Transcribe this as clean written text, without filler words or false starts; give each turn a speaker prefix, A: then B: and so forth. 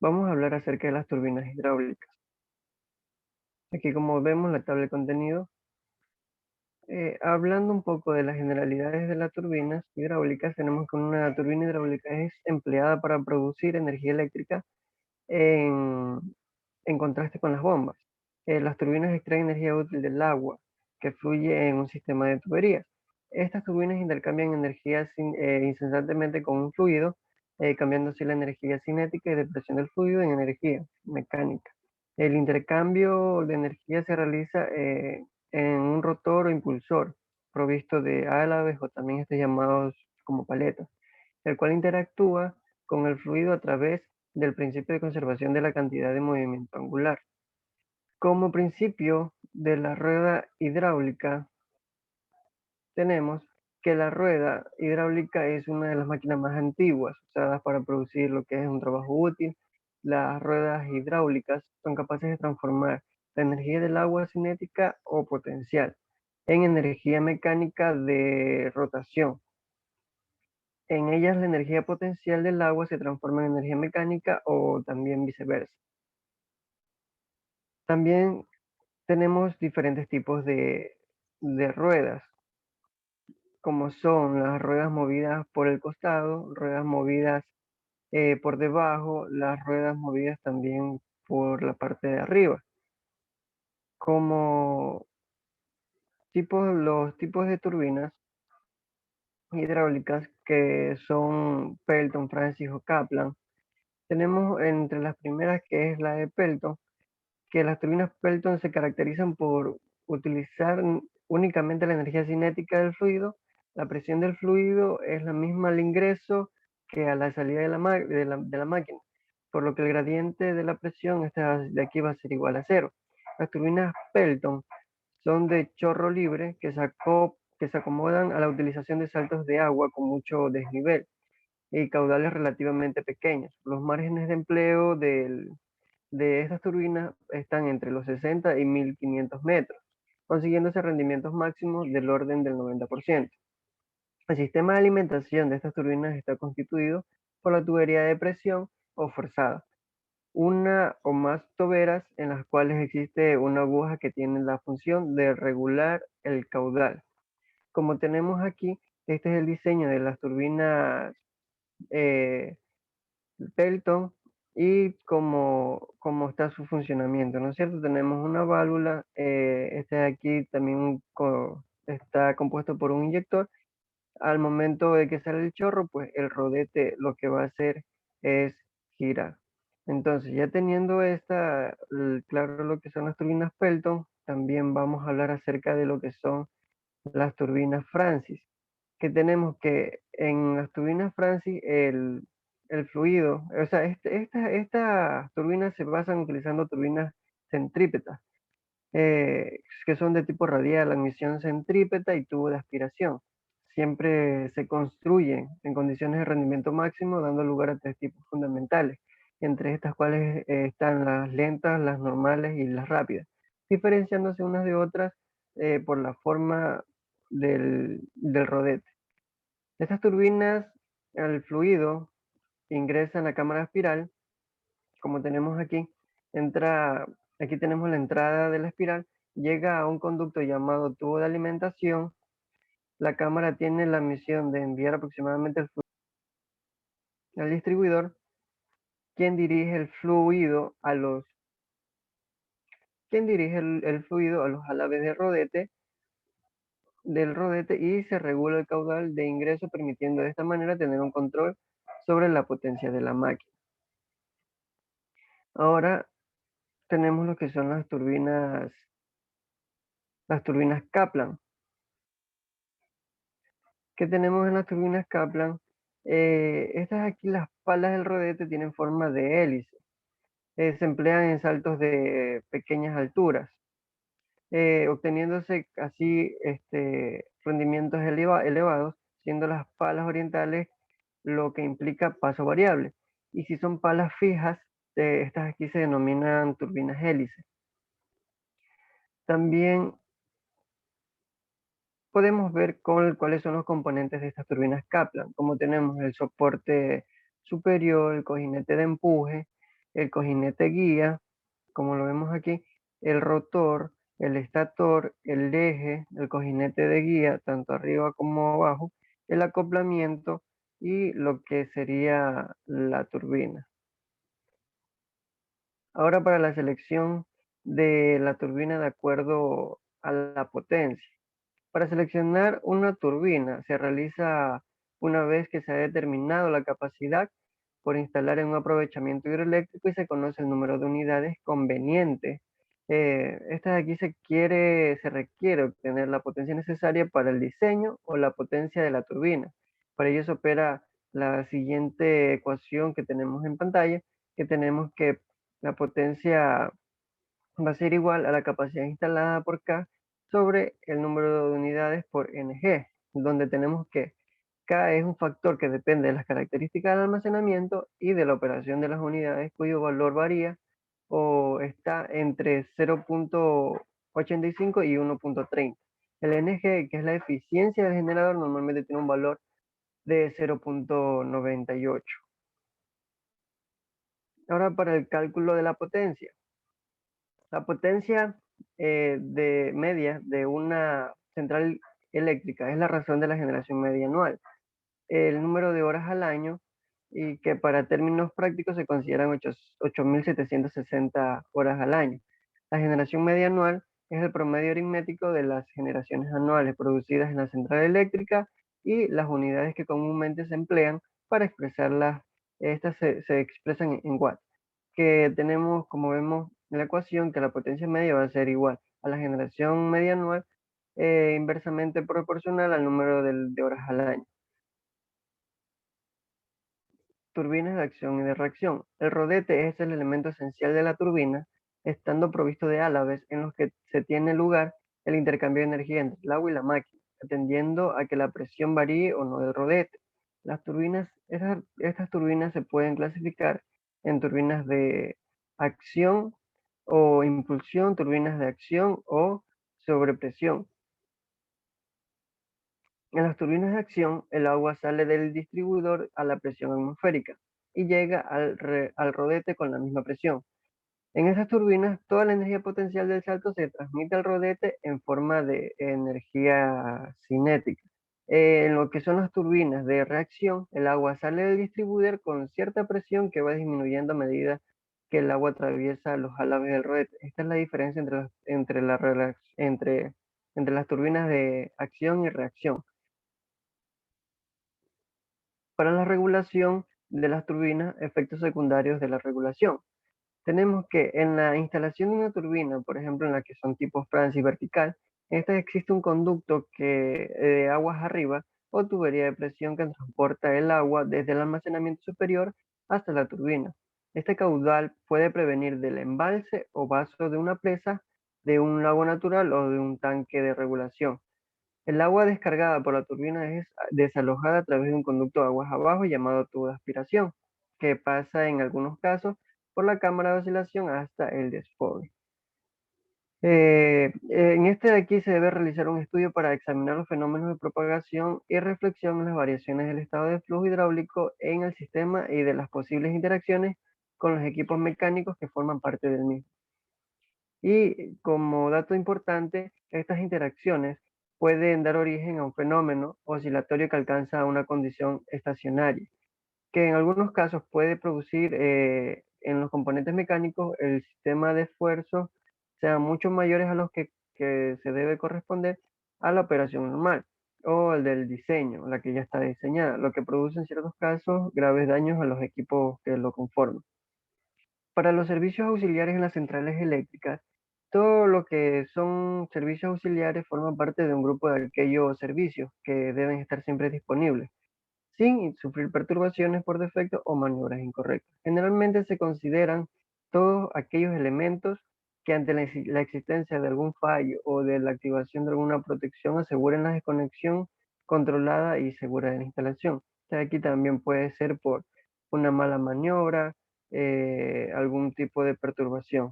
A: Vamos a hablar acerca de las turbinas hidráulicas. Aquí, como vemos, la tabla de contenido. Hablando un poco de las generalidades de las turbinas hidráulicas, tenemos que una turbina hidráulica es empleada para producir energía eléctrica en, en contraste con las bombas. Las turbinas extraen energía útil del agua que fluye en un sistema de tuberías. Estas turbinas intercambian energía incesantemente con un fluido, cambiando así la energía cinética y de presión del fluido en energía mecánica. El intercambio de energía se realiza en un rotor o impulsor provisto de álabes o también llamados como paletas, el cual interactúa con el fluido a través del principio de conservación de la cantidad de movimiento angular. Como principio de la rueda hidráulica, tenemos que la rueda hidráulica es una de las máquinas más antiguas usadas para producir lo que es un trabajo útil. Las ruedas hidráulicas son capaces de transformar la energía del agua cinética o potencial en energía mecánica de rotación. En ellas la energía potencial del agua se transforma en energía mecánica o también viceversa. También tenemos diferentes tipos de ruedas, como son las ruedas movidas por el costado, ruedas movidas por debajo, las ruedas movidas también por la parte de arriba. Como los tipos de turbinas hidráulicas que son Pelton, Francis o Kaplan, tenemos entre las primeras que es la de Pelton, que las turbinas Pelton se caracterizan por utilizar únicamente la energía cinética del fluido. La presión del fluido es la misma al ingreso que a la salida de la máquina, por lo que el gradiente de la presión de aquí va a ser igual a cero. Las turbinas Pelton son de chorro libre que se acomodan a la utilización de saltos de agua con mucho desnivel y caudales relativamente pequeños. Los márgenes de empleo de estas turbinas están entre los 60 y 1500 metros, consiguiéndose rendimientos máximos del orden del 90%. El sistema de alimentación de estas turbinas está constituido por la tubería de presión o forzada, una o más toberas en las cuales existe una aguja que tiene la función de regular el caudal. Como tenemos aquí, este es el diseño de las turbinas eh, Pelton y cómo está su funcionamiento, ¿no es cierto? Tenemos una válvula, este de aquí también está compuesto por un inyector. Al momento de que sale el chorro, pues el rodete lo que va a hacer es girar. Entonces, ya teniendo claro lo que son las turbinas Pelton, también vamos a hablar acerca de lo que son las turbinas Francis, que tenemos que en las turbinas Francis el fluido, o sea, estas turbinas se basan utilizando turbinas centrípetas, que son de tipo radial, admisión centrípeta y tubo de aspiración. Siempre se construyen en condiciones de rendimiento máximo, dando lugar a tres tipos fundamentales, entre estas cuales están las lentas, las normales y las rápidas, diferenciándose unas de otras por la forma del rodete. Estas turbinas, el fluido ingresa en la cámara espiral, como tenemos aquí, aquí tenemos la entrada de la espiral, llega a un conducto llamado tubo de alimentación. La cámara tiene la misión de enviar aproximadamente el fluido al distribuidor, quien dirige el fluido a los álabes del rodete y se regula el caudal de ingreso, permitiendo de esta manera tener un control sobre la potencia de la máquina. Ahora tenemos lo que son las turbinas Kaplan. ¿Qué tenemos en las turbinas Kaplan? Estas aquí, las palas del rodete tienen forma de hélice. Se emplean en saltos de pequeñas alturas, obteniéndose así rendimientos elevados, siendo las palas orientales lo que implica paso variable. Y si son palas fijas, estas aquí se denominan turbinas hélice. También podemos ver cuáles son los componentes de estas turbinas Kaplan, como tenemos el soporte superior, el cojinete de empuje, el cojinete guía, como lo vemos aquí, el rotor, el estator, el eje, el cojinete de guía, tanto arriba como abajo, el acoplamiento y lo que sería la turbina. Ahora para la selección de la turbina de acuerdo a la potencia. Para seleccionar una turbina se realiza una vez que se ha determinado la capacidad por instalar en un aprovechamiento hidroeléctrico y se conoce el número de unidades conveniente. Esta de aquí se requiere obtener la potencia necesaria para el diseño o la potencia de la turbina. Para ello se opera la siguiente ecuación que tenemos en pantalla, que tenemos que la potencia va a ser igual a la capacidad instalada por K sobre el número de unidades por NG, donde tenemos que K es un factor que depende de las características del almacenamiento y de la operación de las unidades, cuyo valor varía o está entre 0.85 y 1.30. El NG, que es la eficiencia del generador, normalmente tiene un valor de 0.98. Ahora para el cálculo de la potencia. La potencia de media de una central eléctrica es la razón de la generación media anual. El número de horas al año y que para términos prácticos se consideran 8.760 horas al año. La generación media anual es el promedio aritmético de las generaciones anuales producidas en la central eléctrica y las unidades que comúnmente se emplean para expresarlas. Estas se expresan en watts, que tenemos, como vemos en la ecuación, que la potencia media va a ser igual a la generación media anual, inversamente proporcional al número de horas al año. Turbinas de acción y de reacción. El rodete es el elemento esencial de la turbina, estando provisto de álabes en los que se tiene lugar el intercambio de energía entre el agua y la máquina, atendiendo a que la presión varíe o no del rodete. Las turbinas, estas turbinas se pueden clasificar en turbinas de acción o impulsión, turbinas de acción o sobrepresión. En las turbinas de acción, el agua sale del distribuidor a la presión atmosférica y llega al rodete con la misma presión. En esas turbinas, toda la energía potencial del salto se transmite al rodete en forma de energía cinética. En lo que son las turbinas de reacción, el agua sale del distribuidor con cierta presión que va disminuyendo a medida que el agua atraviesa los álabes del rodete. Esta es la diferencia entre las turbinas de acción y reacción. Para la regulación de las turbinas, efectos secundarios de la regulación. Tenemos que en la instalación de una turbina, por ejemplo en la que son tipo Francis vertical, en esta existe un conducto que de aguas arriba o tubería de presión que transporta el agua desde el almacenamiento superior hasta la turbina. Este caudal puede prevenir del embalse o vaso de una presa, de un lago natural o de un tanque de regulación. El agua descargada por la turbina es desalojada a través de un conducto de aguas abajo llamado tubo de aspiración, que pasa en algunos casos por la cámara de oscilación hasta el desfogue. En este de aquí se debe realizar un estudio para examinar los fenómenos de propagación y reflexión en las variaciones del estado de flujo hidráulico en el sistema y de las posibles interacciones con los equipos mecánicos que forman parte del mismo. Y como dato importante, estas interacciones pueden dar origen a un fenómeno oscilatorio que alcanza una condición estacionaria, que en algunos casos puede producir en los componentes mecánicos el sistema de esfuerzos sean mucho mayores a los que se debe corresponder a la operación normal o el del diseño, la que ya está diseñada, lo que produce en ciertos casos graves daños a los equipos que lo conforman. Para los servicios auxiliares en las centrales eléctricas, todo lo que son servicios auxiliares forman parte de un grupo de aquellos servicios que deben estar siempre disponibles, sin sufrir perturbaciones por defecto o maniobras incorrectas. Generalmente se consideran todos aquellos elementos que ante la existencia de algún fallo o de la activación de alguna protección aseguren la desconexión controlada y segura de la instalación. Aquí también puede ser por una mala maniobra, algún tipo de perturbación.